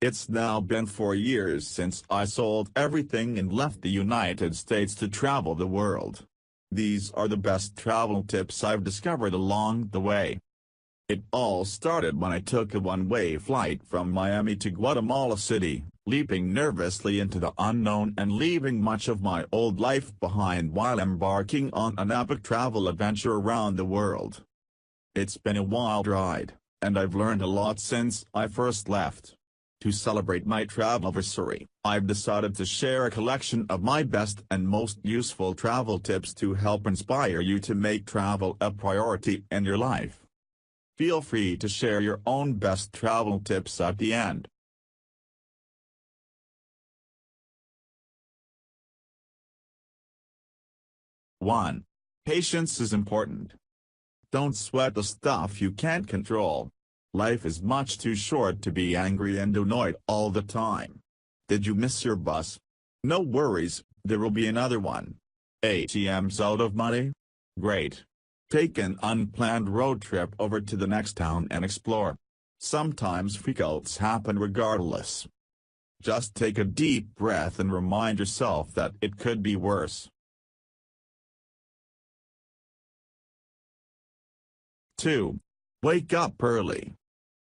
It's now been 4 years since I sold everything and left the United States to travel the world. These are the best travel tips I've discovered along the way. It all started when I took a one-way flight from Miami to Guatemala City, leaping nervously into the unknown and leaving much of my old life behind while embarking on an epic travel adventure around the world. It's been a wild ride, and I've learned a lot since I first left. To celebrate my travelversary, I've decided to share a collection of my best and most useful travel tips to help inspire you to make travel a priority in your life. Feel free to share your own best travel tips at the end. One. Patience is important. Don't sweat the stuff you can't control. Life is much too short to be angry and annoyed all the time. Did you miss your bus? No worries, there will be another one. ATM's out of money? Great. Take an unplanned road trip over to the next town and explore. Sometimes freakouts happen regardless. Just take a deep breath and remind yourself that it could be worse. 2. Wake up early.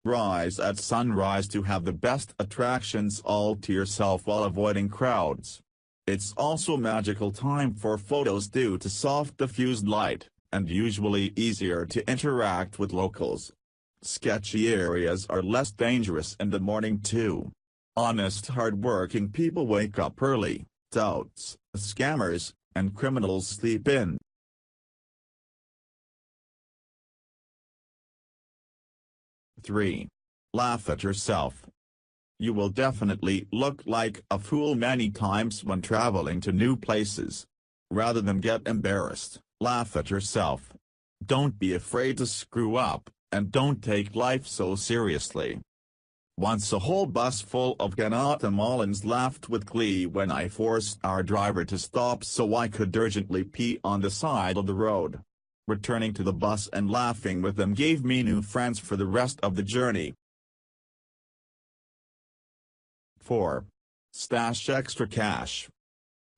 Rise at sunrise to have the best attractions all to yourself while avoiding crowds. It's also magical time for photos due to soft diffused light, and usually easier to interact with locals. Sketchy areas are less dangerous in the morning too. Honest hard-working people wake up early, touts, scammers, and criminals sleep in. 3. Laugh at yourself. You will definitely look like a fool many times when traveling to new places. Rather than get embarrassed, laugh at yourself. Don't be afraid to screw up, and don't take life so seriously. Once a whole bus full of Guatemalans laughed with glee when I forced our driver to stop so I could urgently pee on the side of the road. Returning to the bus and laughing with them gave me new friends for the rest of the journey. 4. Stash extra cash.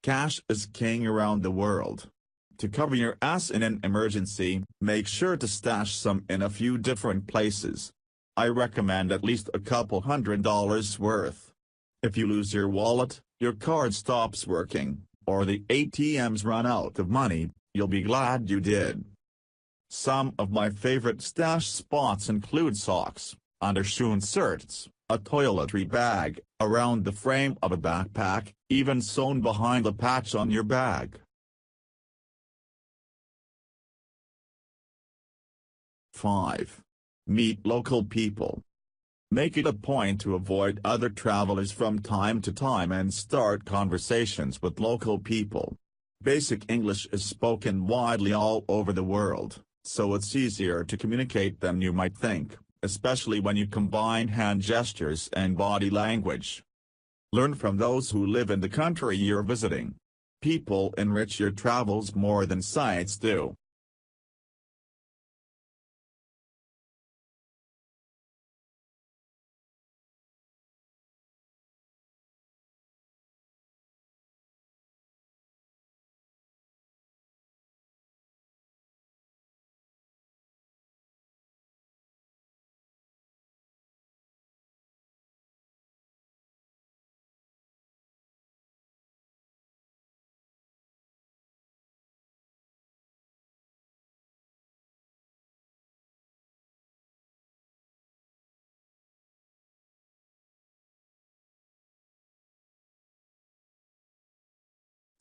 Cash is king around the world. To cover your ass in an emergency, make sure to stash some in a few different places. I recommend at least a couple $100 worth. If you lose your wallet, your card stops working, or the ATMs run out of money, you'll be glad you did. Some of my favorite stash spots include socks, undershoe inserts, a toiletry bag, around the frame of a backpack, even sewn behind the patch on your bag. 5. Meet local people. Make it a point to avoid other travelers from time to time and start conversations with local people. Basic English is spoken widely all over the world, so it's easier to communicate than you might think, especially when you combine hand gestures and body language. Learn from those who live in the country you're visiting. People enrich your travels more than sites do.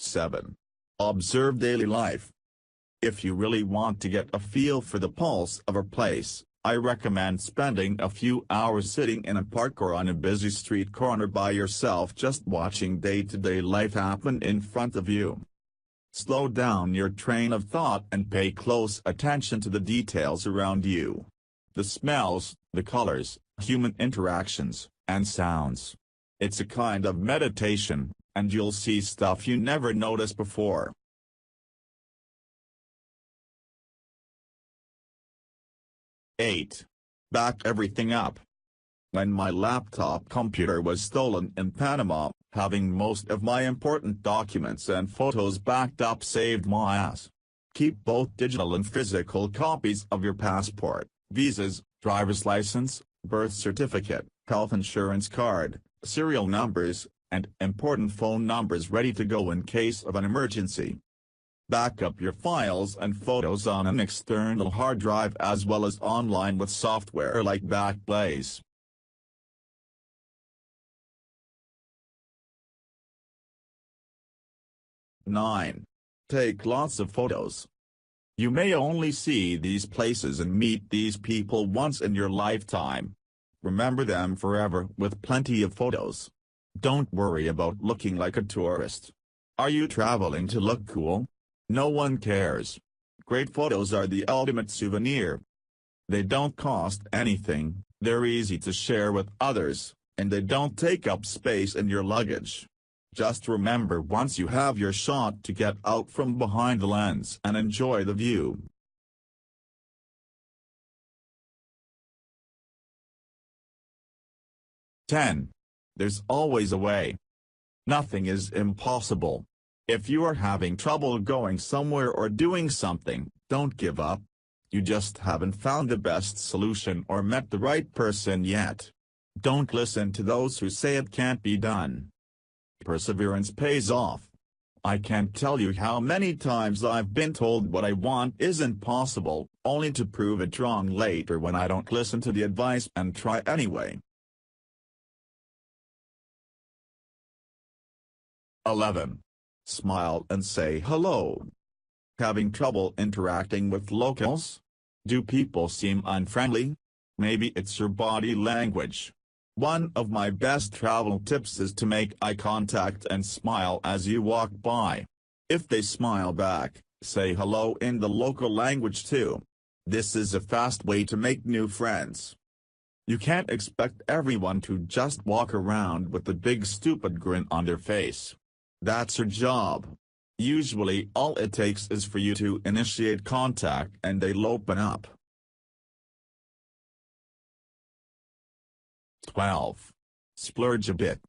Seven. Observe daily life. If you really want to get a feel for the pulse of a place, I recommend spending a few hours sitting in a park or on a busy street corner by yourself just watching day-to-day life happen in front of you. Slow down your train of thought and pay close attention to the details around you. The smells, the colors, human interactions, and sounds. It's a kind of meditation, and you'll see stuff you never noticed before. 8. Back everything up. When my laptop computer was stolen in Panama, having most of my important documents and photos backed up saved my ass. Keep both digital and physical copies of your passport, visas, driver's license, birth certificate, health insurance card, serial numbers, and important phone numbers ready to go in case of an emergency. Back up your files and photos on an external hard drive as well as online with software like Backblaze. Nine. Take lots of photos. You may only see these places and meet these people once in your lifetime. Remember them forever with plenty of photos. Don't worry about looking like a tourist. Are you traveling to look cool? No one cares. Great photos are the ultimate souvenir. They don't cost anything, they're easy to share with others, and they don't take up space in your luggage. Just remember once you have your shot to get out from behind the lens and enjoy the view. Ten. There's always a way. Nothing is impossible. If you are having trouble going somewhere or doing something, don't give up. You just haven't found the best solution or met the right person yet. Don't listen to those who say it can't be done. Perseverance pays off. I can't tell you how many times I've been told what I want isn't possible, only to prove it wrong later when I don't listen to the advice and try anyway. 11. Smile and say hello. Having trouble interacting with locals? Do people seem unfriendly? Maybe it's your body language. One of my best travel tips is to make eye contact and smile as you walk by. If they smile back, say hello in the local language too. This is a fast way to make new friends. You can't expect everyone to just walk around with a big stupid grin on their face. That's your job. Usually all it takes is for you to initiate contact and they'll open up. 12. Splurge a bit.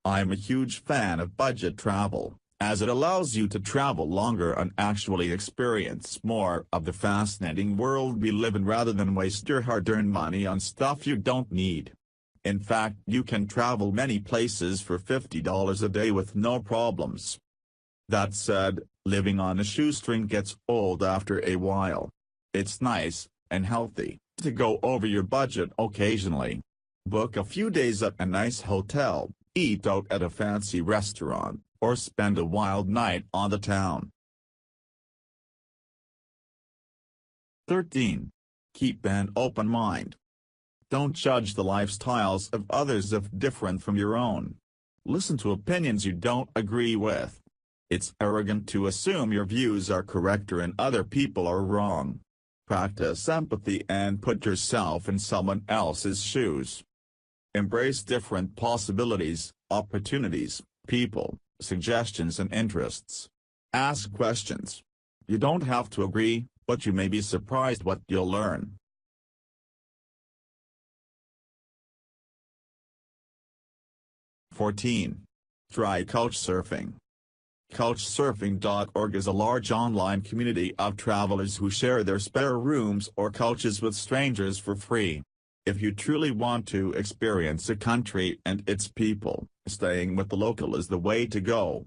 I'm a huge fan of budget travel, as it allows you to travel longer and actually experience more of the fascinating world we live in rather than waste your hard-earned money on stuff you don't need. In fact, you can travel many places for $50 a day with no problems. That said, living on a shoestring gets old after a while. It's nice, and healthy, to go over your budget occasionally. Book a few days at a nice hotel, eat out at a fancy restaurant, or spend a wild night on the town. 13. Keep an open mind. Don't judge the lifestyles of others if different from your own. Listen to opinions you don't agree with. It's arrogant to assume your views are correct and other people are wrong. Practice empathy and put yourself in someone else's shoes. Embrace different possibilities, opportunities, people, suggestions and interests. Ask questions. You don't have to agree, but you may be surprised what you'll learn. 14. Try Couchsurfing. Couchsurfing.org is a large online community of travelers who share their spare rooms or couches with strangers for free. If you truly want to experience a country and its people, staying with the local is the way to go.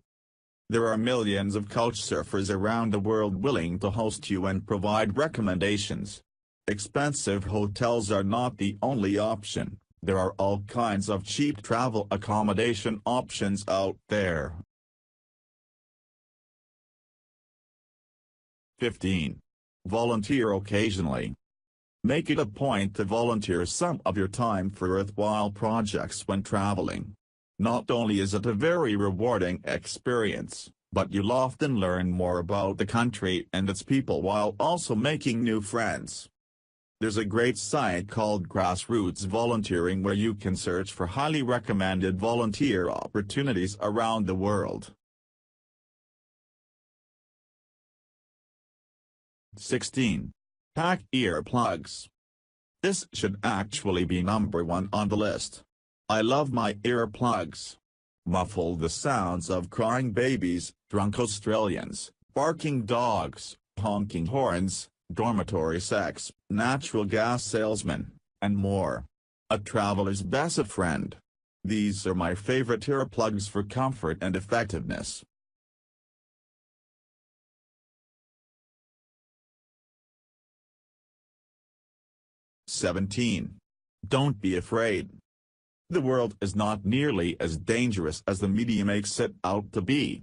There are millions of couchsurfers around the world willing to host you and provide recommendations. Expensive hotels are not the only option. There are all kinds of cheap travel accommodation options out there. 15. Volunteer occasionally. Make it a point to volunteer some of your time for worthwhile projects when traveling. Not only is it a very rewarding experience, but you'll often learn more about the country and its people while also making new friends. There's a great site called Grassroots Volunteering where you can search for highly recommended volunteer opportunities around the world. 16. Pack earplugs. This should actually be number 1 on the list. I love my earplugs. Muffle the sounds of crying babies, drunk Australians, barking dogs, honking horns, dormitory sex, natural gas salesmen, and more. A traveler's best friend. These are my favorite earplugs for comfort and effectiveness. "17. Don't be afraid. The world is not nearly as dangerous as the media makes it out to be.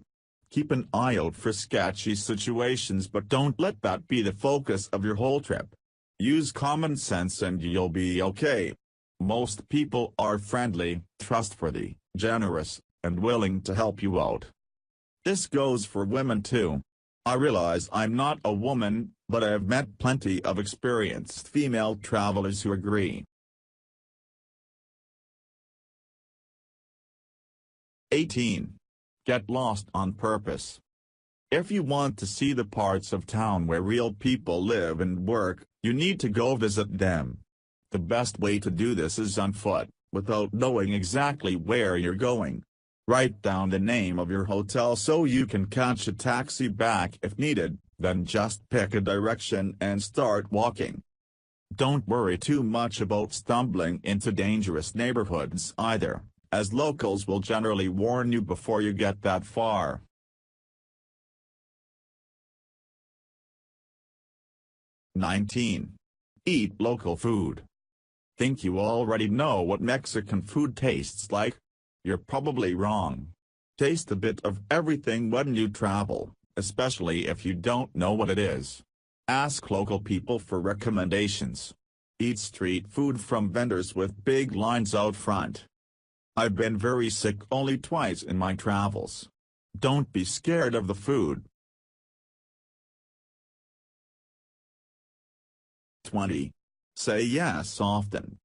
Keep an eye out for sketchy situations, but don't let that be the focus of your whole trip. Use common sense and you'll be okay. Most people are friendly, trustworthy, generous, and willing to help you out. This goes for women too. I realize I'm not a woman, but I have met plenty of experienced female travelers who agree." 18. Get lost on purpose. If you want to see the parts of town where real people live and work, you need to go visit them. The best way to do this is on foot, without knowing exactly where you're going. Write down the name of your hotel so you can catch a taxi back if needed, then just pick a direction and start walking. Don't worry too much about stumbling into dangerous neighborhoods either, as locals will generally warn you before you get that far. 19. Eat local food. Think you already know what Mexican food tastes like? You're probably wrong. Taste a bit of everything when you travel, especially if you don't know what it is. Ask local people for recommendations. Eat street food from vendors with big lines out front. I've been very sick only twice in my travels. Don't be scared of the food. 20. Say yes often.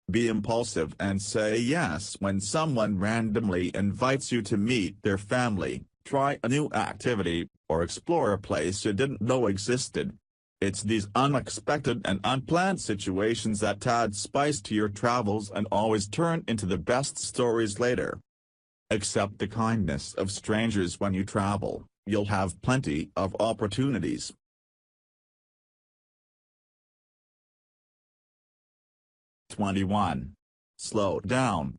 Be impulsive and say yes when someone randomly invites you to meet their family, try a new activity, or explore a place you didn't know existed. It's these unexpected and unplanned situations that add spice to your travels and always turn into the best stories later. Accept the kindness of strangers when you travel, you'll have plenty of opportunities. 21. Slow down.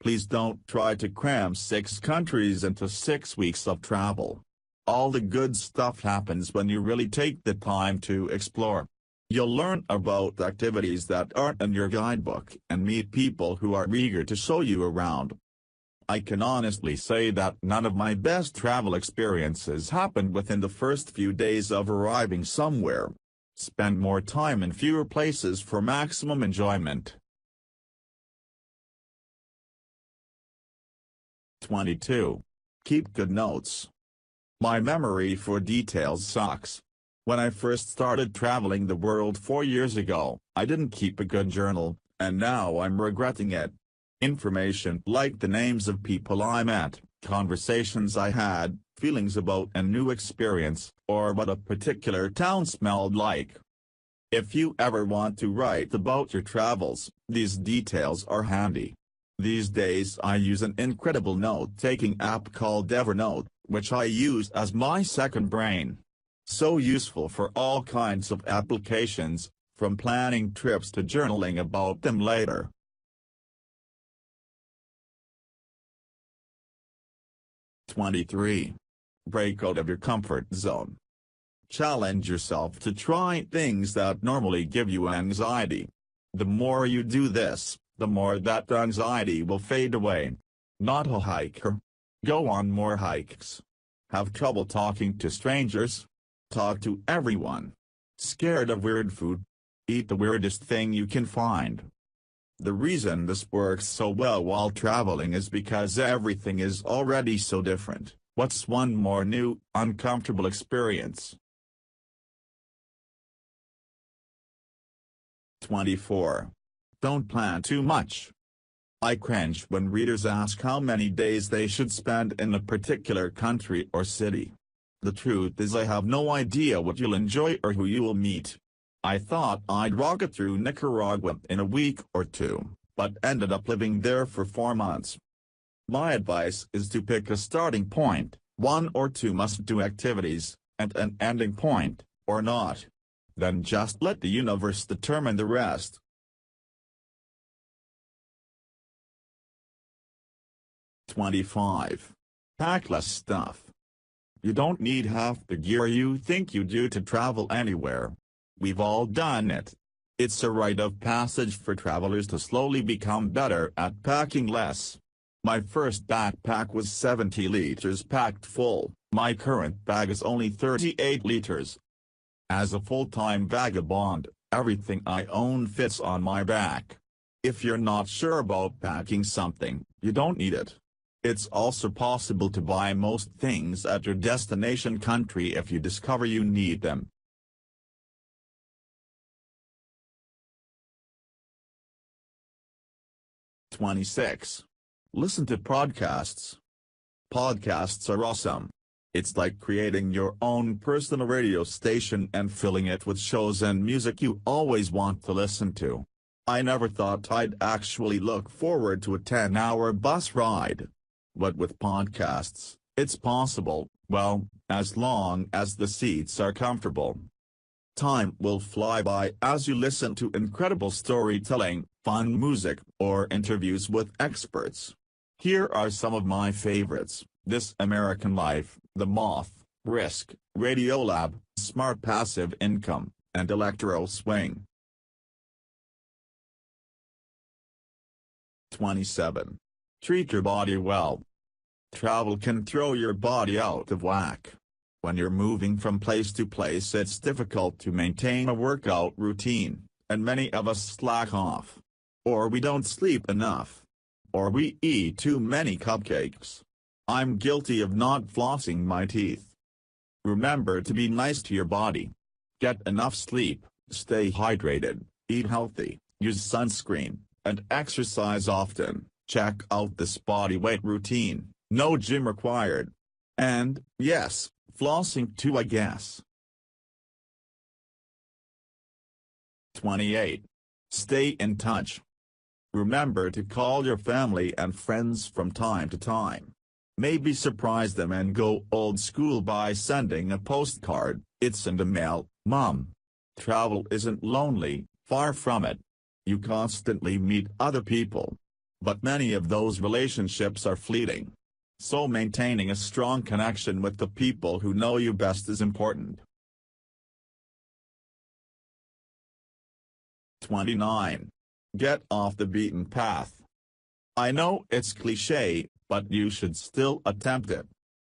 Please don't try to cram 6 countries into 6 weeks of travel. All the good stuff happens when you really take the time to explore. You'll learn about activities that aren't in your guidebook and meet people who are eager to show you around. I can honestly say that none of my best travel experiences happened within the first few days of arriving somewhere. Spend more time in fewer places for maximum enjoyment. 22. Keep good notes. My memory for details sucks. When I first started traveling the world 4 years ago, I didn't keep a good journal, and now I'm regretting it. Information like the names of people I met, conversations I had, feelings about a new experience, or what a particular town smelled like. If you ever want to write about your travels, these details are handy. These days I use an incredible note-taking app called Evernote, which I use as my second brain. So useful for all kinds of applications, from planning trips to journaling about them later. 23. Break out of your comfort zone. Challenge yourself to try things that normally give you anxiety. The more you do this, the more that anxiety will fade away. Not a hiker? Go on more hikes. Have trouble talking to strangers? Talk to everyone. Scared of weird food? Eat the weirdest thing you can find. The reason this works so well while traveling is because everything is already so different. What's one more new, uncomfortable experience? 24. Don't plan too much. I cringe when readers ask how many days they should spend in a particular country or city. The truth is I have no idea what you'll enjoy or who you will meet. I thought I'd rocket through Nicaragua in a week or two, but ended up living there for 4 months. My advice is to pick a starting point, 1 or 2 must-do activities, and an ending point, or not. Then just let the universe determine the rest. '25. Pack less stuff. You don't need half the gear you think you do to travel anywhere. We've all done it. It's a rite of passage for travelers to slowly become better at packing less. My first backpack was 70 liters packed full, my current bag is only 38 liters. As a full-time vagabond, everything I own fits on my back. If you're not sure about packing something, you don't need it. It's also possible to buy most things at your destination country if you discover you need them. '26. Listen to podcasts. Podcasts are awesome. It's like creating your own personal radio station and filling it with shows and music you always want to listen to. I never thought I'd actually look forward to a 10-hour bus ride. But with podcasts, it's possible, well, as long as the seats are comfortable. Time will fly by as you listen to incredible storytelling, fun music, or interviews with experts. Here are some of my favorites: This American Life, The Moth, Risk, Radiolab, Smart Passive Income, and Electro Swing. '27. Treat your body well. Travel can throw your body out of whack. When you're moving from place to place, it's difficult to maintain a workout routine, and many of us slack off. Or we don't sleep enough. Or we eat too many cupcakes. I'm guilty of not flossing my teeth. Remember to be nice to your body. Get enough sleep, stay hydrated, eat healthy, use sunscreen, and exercise often. Check out this body weight routine, no gym required. And, yes, flossing too, I guess. 28. Stay in touch. Remember to call your family and friends from time to time. Maybe surprise them and go old school by sending a postcard. It's in the mail, Mom. Travel isn't lonely, far from it. You constantly meet other people. But many of those relationships are fleeting. So maintaining a strong connection with the people who know you best is important. 29. Get off the beaten path. I know it's cliché, but you should still attempt it.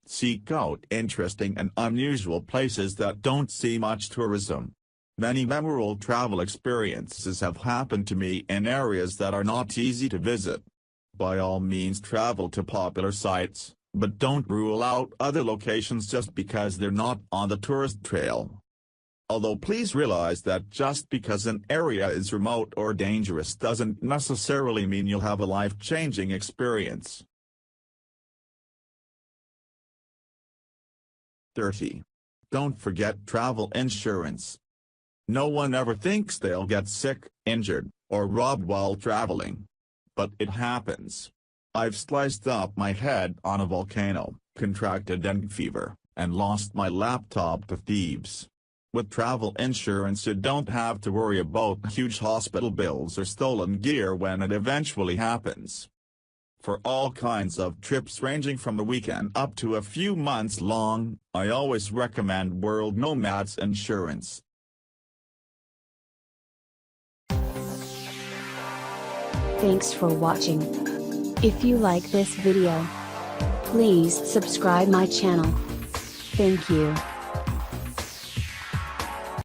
Seek out interesting and unusual places that don't see much tourism. Many memorable travel experiences have happened to me in areas that are not easy to visit. By all means, travel to popular sites, but don't rule out other locations just because they're not on the tourist trail. Although please realize that just because an area is remote or dangerous doesn't necessarily mean you'll have a life-changing experience. 30. Don't forget travel insurance. No one ever thinks they'll get sick, injured, or robbed while traveling. But it happens. I've sliced up my head on a volcano, contracted dengue fever, and lost my laptop to thieves. With travel insurance, you don't have to worry about huge hospital bills or stolen gear when it eventually happens. For all kinds of trips ranging from a weekend up to a few months long, I always recommend World Nomads Insurance. Thanks for watching. If you like this video, please subscribe my channel. Thank you.